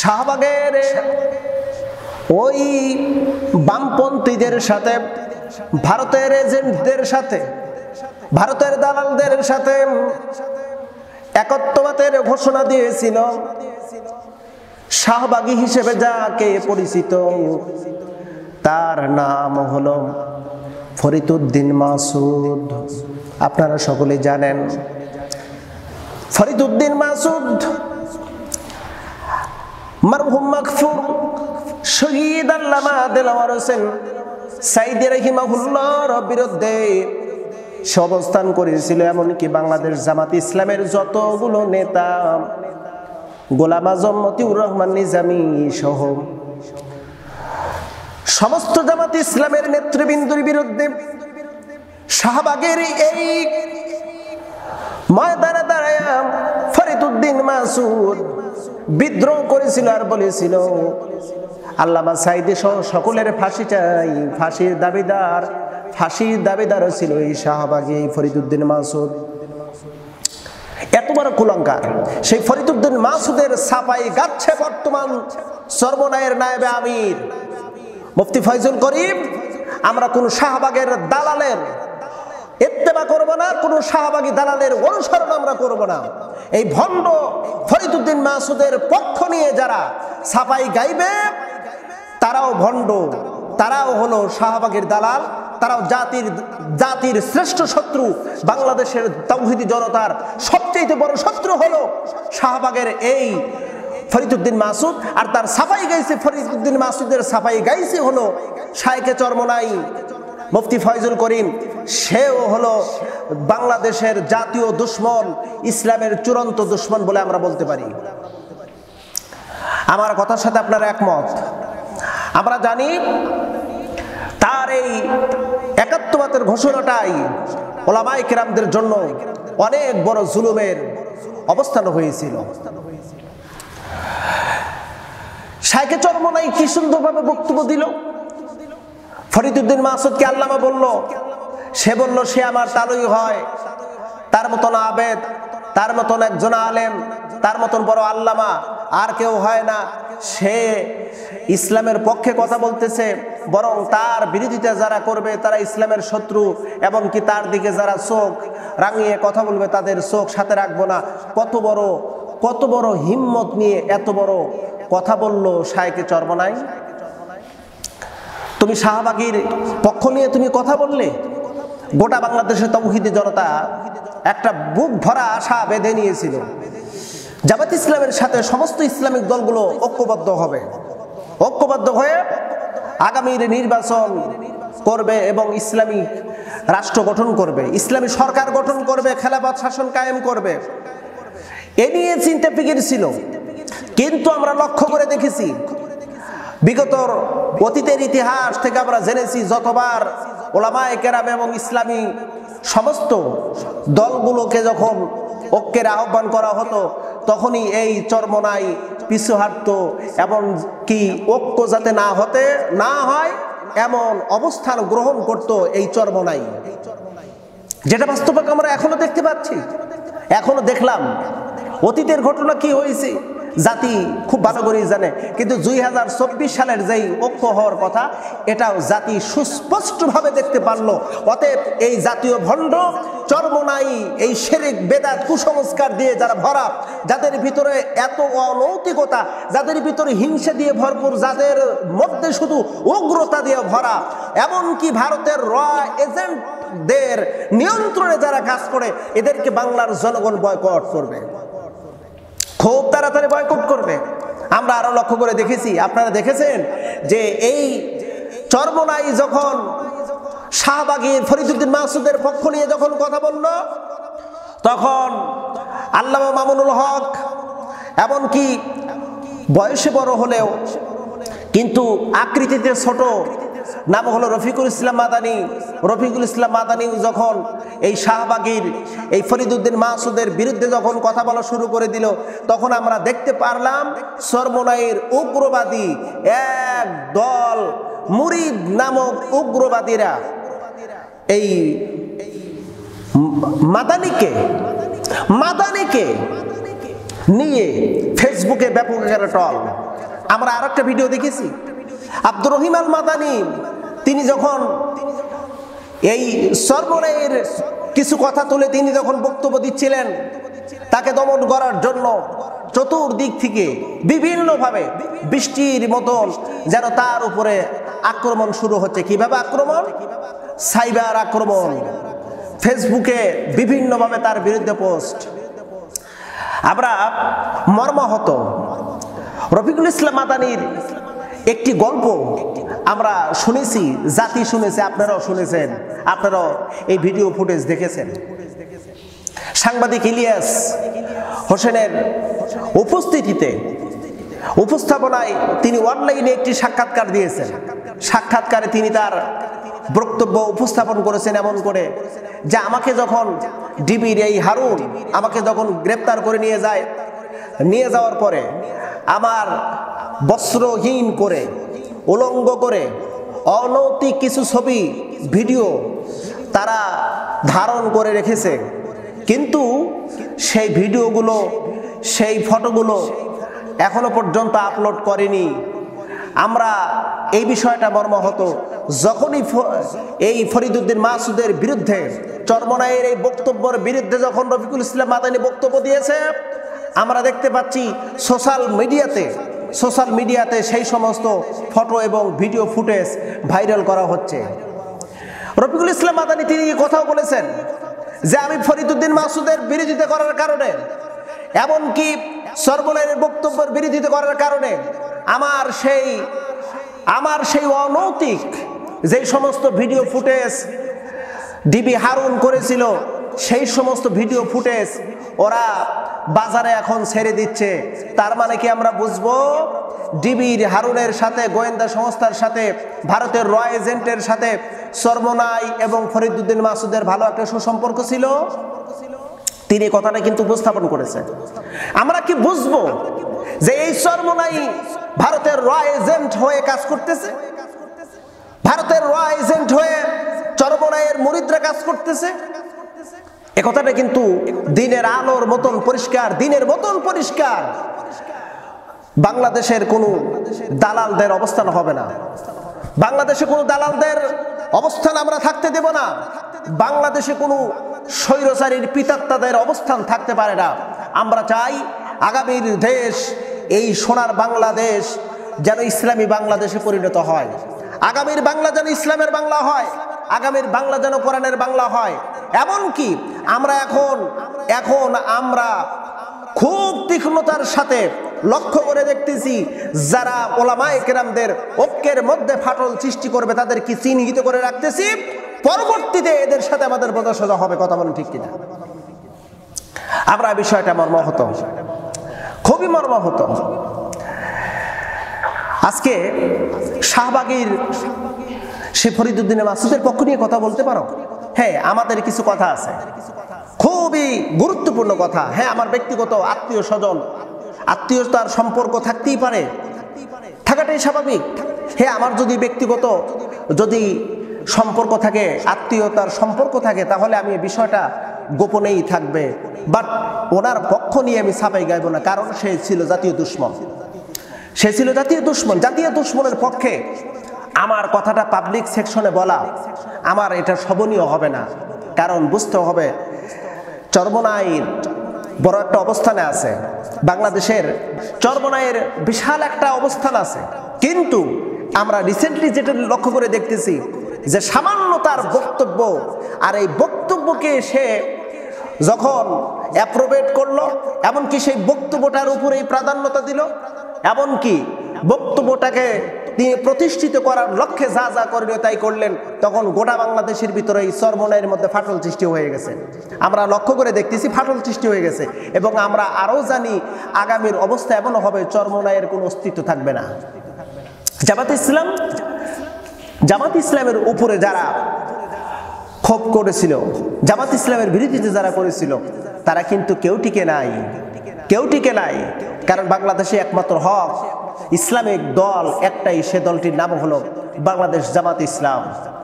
শাহবাগের ওই বামপন্থীদের সাথে, ভারতের এজেন্টদের সাথে, ভারতের দালালদের সাথে একত্ববাদের ঘোষণা দিয়েছিল। শাহবাগী হিসেবে যাকে পরিচিত, তার নাম হলো ফরিদউদ্দিন মাসুদ। আপনারা সকলে জানেন ফরিদউদ্দিন মাসুদ মরহুম মাগফুর শহীদ আল্লামা দেলাওয়ার হোসেন সাইদি রাহিমাহুল্লাহর বিরুদ্ধে সে অবস্থান করেছিল। এমনকি বাংলাদেশ জামাত ইসলামের যতগুলো নেতা, গোলাম আজম মতিউর রহমান নিজামী সহ সমস্ত জামাত ইসলামের নেতৃবৃন্দের বিরুদ্ধে শাহবাগের এই ময়দানে দাঁড়ায় ফরিদউদ্দিন মাসুদ বিদ্রোহ করেছিল আর বলেছিল, আল্লামা সাইদি সহ সকলের ফাঁসি চাই। ফাঁসির দাবিদার ছিল এই শাহবাগী ফরিদউদ্দিন মাসুদ। এত বড় কুলঙ্কার সেই ফরিদউদ্দিন মাসুদের ছাপাই গাচ্ছে বর্তমান সর্বনায়ের নায়েবে আমির মুফতি ফয়জুল করিম। আমরা কোন শাহবাগের দালালের ইত্তেবা করব না, কোন শাহবাগী দালালের অনুসরণ আমরা করব না। এই ভণ্ড ফরিদউদ্দিন মাসুদের পক্ষ নিয়ে যারা ছাপাই গাইবে তারাও ভণ্ড, তারাও হলো শাহবাগের দালাল, তারাও জাতির শ্রেষ্ঠ শত্রু। বাংলাদেশের তাওহীদি জনতার সবচেয়ে বড় শত্রু হলো শাহবাগের এই ফরিদউদ্দিন মাসুদ। আর তার ছাপাই গাইছে, ফরিদউদ্দিন মাসুদের ছাপাই গাইছে হলো শায়েখে চরমনাই মুফতি ফয়জুল করিম। সেও হলো বাংলাদেশের জাতীয় দুশ্মন, ইসলামের চূড়ান্ত দুশ্মন বলে আমরা বলতে পারি। আমার কথার সাথে আপনারা একমত? আমরা জানি তার এই একাত্মবাদের ঘোষণাটাই ওলামায়ে কেরামদের জন্য অনেক বড় জুলুমের অবস্থান হয়েছিল। শায়েখে চরমনাই কি সুন্দরভাবে বক্তব্য দিল। ফরিদউদ্দিন মাসুদকে আল্লামা বলল, সে বলল সে আমার তালুই হয়, তার মতন আবেদ, তার মতন একজন আলেম, তার মতন বড় আল্লামা আর কেউ হয় না। সে ইসলামের পক্ষে কথা বলতেছে, বরং তার বিরোধিতা যারা করবে তারা ইসলামের শত্রু, এবং কি তার দিকে যারা চোখ রাঙিয়ে কথা বলবে তাদের চোখ সাথে রাখবো না। কত বড় হিম্মত নিয়ে এত বড় কথা বলল শায়েখে চরমনাই। তুমি শাহবাগীর পক্ষ নিয়ে তুমি কথা বললে, গোটা বাংলাদেশের তাওহীদি জনতা একটা বুক ভরা আশা বেঁধে নিয়েছিল জামাত ইসলামের সাথে সমস্ত ইসলামিক দলগুলো ঐক্যবদ্ধ হয়ে আগামীর নির্বাচন করবে এবং ইসলামী রাষ্ট্র গঠন করবে, ইসলামী সরকার গঠন করবে, খেলাফত শাসন কায়েম করবে। এ নিয়ে চিন্তা ফিকির ছিল। কিন্তু আমরা লক্ষ্য করে দেখেছি, বিগত অতীতের ইতিহাস থেকে আমরা জেনেছি, যতবার ওলামায়ে কেরাম এবং ইসলামী সমস্ত দলগুলোকে যখন ঐক্যের আহ্বান করা হতো, তখনই এই চরমনাই পিছু হাঁটত, এবং কি ঐক্য যাতে না হয় এমন অবস্থান গ্রহণ করত এই চরমনাই, যেটা বাস্তবে আমরা এখনো দেখতে পাচ্ছি, এখনো দেখলাম। অতীতের ঘটনা কি হয়েছে জাতি খুব ভালো করেই জানে, কিন্তু 2024 সালের যেই ঐক্য হওয়ার কথা, এটাও জাতি সুস্পষ্টভাবে দেখতে পারলো। অতএব এই জাতীয় ভণ্ড চরমনাই এই শিরক বেদাত কুসংস্কার দিয়ে যারা ভরা, যাদের ভিতরে এত অনৈতিকতা, যাদের ভিতরে হিংসা দিয়ে ভরপুর, যাদের মধ্যে শুধু উগ্রতা দিয়ে ভরা, এমনকি ভারতের র এজেন্টদের নিয়ন্ত্রণে যারা কাজ করে, এদেরকে বাংলার জনগণ বয়কট করবে, খুব তাড়াতাড়ি বয়কট করবে। আমরা আরো লক্ষ্য করে দেখেছি, আপনারা দেখেছেন যে এই চরমনাই যখন শাহবাগী ফরিদউদ্দিন মাসুদের পক্ষ নিয়ে যখন কথা বলল, তখন আল্লামা মামুনুল হক, এমনকি বয়সে বড় হলেও কিন্তু আকৃতিতে ছোট, নাম হলো রফিকুল ইসলাম মাদানী, যখন এই শাহবাগীর এই ফরিদউদ্দিন মাসুদের বিরুদ্ধে যখন কথা বলা শুরু করে দিল, তখন আমরা দেখতে পারলাম চরমনাইয়ের উগ্রবাদী এক দল মুরিদ নামক উগ্রবাদীরা এই মাদানীকে নিয়ে ফেসবুকে ব্যাপক আকারে টল। আমরা আরেকটা ভিডিও দেখেছি, আব্দুর রহিম আল মাদানী তিনি যখন এই সরবরাহের কিছু কথা তুলে তিনি যখন বক্তব্য দিচ্ছিলেন, তাকে দমন করার জন্য চতুর্দিক থেকে বিভিন্নভাবে বৃষ্টির মতন যেন তার উপরে আক্রমণ শুরু হচ্ছে। কিভাবে আক্রমণ? সাইবার আক্রমণ, ফেসবুকে বিভিন্নভাবে তার বিরুদ্ধে পোস্ট। আমরা মর্মাহত। রফিকুল ইসলাম মাদানীর একটি গল্প আমরা শুনেছি, জাতি শুনেছে, আপনারাও শুনেছেন, আপনারাও এই ভিডিও ফুটেজ দেখেছেন। সাংবাদিক ইলিয়াস হোসেনের উপস্থাপনায় তিনি অনলাইনে একটি সাক্ষাৎকার দিয়েছেন। সাক্ষাৎকারে তিনি তার বক্তব্য উপস্থাপন করেছেন এমন করে যে, আমাকে যখন ডিবির এই হারুন আমাকে যখন গ্রেপ্তার করে নিয়ে যাওয়ার পরে আমার বস্ত্রহীন করে, উলঙ্গ করে অনৈতিক কিছু ছবি ভিডিও তারা ধারণ করে রেখেছে, কিন্তু সেই ভিডিওগুলো, সেই ফটোগুলো এখনো পর্যন্ত আপলোড করেনি। আমরা এই বিষয়টা মর্মাহত। যখনই এই ফরিদউদ্দিন মাসুদের বিরুদ্ধে, চরমনাইয়ের এই বক্তব্যের বিরুদ্ধে যখন রফিকুল ইসলাম মাদানী বক্তব্য দিয়েছে, আমরা দেখতে পাচ্ছি সোশ্যাল মিডিয়াতে সেই সমস্ত ফটো এবং ভিডিও ফুটেজ ভাইরাল করা হচ্ছে। রফিকুল ইসলাম মাদানী তিনি কথাও বলেছেন যে, আমি ফরিদউদ্দিন মাসুদের বিরোধিতা করার কারণে, এমনকি সরবরাহের বক্তব্যের বিরোধিতা করার কারণে আমার সেই অনৈতিক যে সমস্ত ভিডিও ফুটেজ ডিবি হারুন করেছিল, সেই সমস্ত ভিডিও ফুটেজ ওরা বাজারে এখন ছেড়ে দিচ্ছে। তার মানে কি আমরা বুঝবো, ডিবির হারুনের সাথে, গোয়েন্দা সংস্থার সাথে, ভারতের র এজেন্টের সাথে চরমনাই এবং ফরিদউদ্দিন মাসুদের ভালো একটা সুসম্পর্ক ছিল। তিনি কথাটা কিন্তু উপস্থাপন করেছেন। আমরা কি বুঝবো যে এই চরমনাই ভারতের র এজেন্ট হয়ে কাজ করতেছে, ভারতের র এজেন্ট হয়ে চরমনাইয়ের মুরিদরা কাজ করতেছে? এ কথাটা কিন্তু দিনের আলোর মতন পরিষ্কার, দিনের মতন পরিষ্কার। বাংলাদেশের কোনো দালালদের অবস্থান হবে না, বাংলাদেশে কোনো দালালদের অবস্থান আমরা থাকতে দেব না, বাংলাদেশে কোনো স্বৈরাচারীর পিতাত্তাদের অবস্থান থাকতে পারে না। আমরা চাই আগামীর দেশ, এই সোনার বাংলাদেশ যেন ইসলামী বাংলাদেশে পরিণত হয়, আগামীর বাংলা যেন ইসলামের বাংলা হয়, আগামীর বাংলা যেন কোরআনের বাংলা হয়। এমনকি আমরা এখন আমরা খুব তীক্ষ্ণতার সাথে লক্ষ্য করে দেখতেছি, যারা ওলামায়ে কেরামদের ঐক্যের মধ্যে ফাটল সৃষ্টি করবে তাদেরকে চিহ্নিত করে রাখতেছি। পরবর্তীতে এদের সাথে আমাদের বোঝাশোনা হবে। কথা বলেন ঠিক কিনা? আমরা বিষয়টা মর্মাহত, খুবই মর্মাহত। আজকে শাহবাগীর সে ফরিদউদ্দিন মাসুদের পক্ষ নিয়ে কথা বলতে পারো? হ্যাঁ, আমাদের কিছু কথা আছে, খুবই গুরুত্বপূর্ণ কথা। হ্যাঁ, আমার ব্যক্তিগত আত্মীয় স্বজন, আত্মীয়তার সম্পর্ক থাকতেই পারে, থাকাটাই স্বাভাবিক। হ্যাঁ, আমার যদি ব্যক্তিগত সম্পর্ক থাকে, আত্মীয়তার সম্পর্ক থাকে, তাহলে আমি বিষয়টা গোপনেই থাকবে। বাট ওনার পক্ষ নিয়ে আমি ছাপাই গাইব না, কারণ সে ছিল জাতীয় দুশ্মন, জাতীয় দুশ্মনের পক্ষে আমার কথাটা পাবলিক সেকশনে বলা আমার এটা শোভনীয় হবে না। কারণ বুঝতে হবে, চরমনাইয়ের বড় একটা অবস্থানে আছে, বাংলাদেশের চরমনাইয়ের বিশাল একটা অবস্থান আছে, কিন্তু আমরা রিসেন্টলি যেটা লক্ষ্য করে দেখতেছি যে সামান্য তার বক্তব্য, আর এই বক্তব্যকে সে যখন অ্যাপ্রোভেট করলো, এমনকি সেই বক্তব্যটার উপরেই প্রাধান্যতা দিল, এমনকি বক্তব্যটাকে তিনি প্রতিষ্ঠিত করার লক্ষ্যে যা যা করলেন তাই করলেন, তখন গোটা বাংলাদেশের ভিতরে এই চরমনাইয়ের মধ্যে ফাটল সৃষ্টি হয়ে গেছে। আমরা লক্ষ্য করে দেখতেছি ফাটল সৃষ্টি হয়ে গেছে, এবং আমরা আরও জানি আগামীর অবস্থা এমনও হবে চরমনাইয়ের কোনো অস্তিত্ব থাকবে না। জামাত ইসলামের উপরে যারা ক্ষোভ করেছিল, জামাত ইসলামের বিরোধিতা যারা করেছিল, তারা কিন্তু কেউ টিকে নাই। কারণ বাংলাদেশে একমাত্র হক ইসলামিক দল একটাই, সে দলটির নাম হলো বাংলাদেশ জামাত ইসলাম।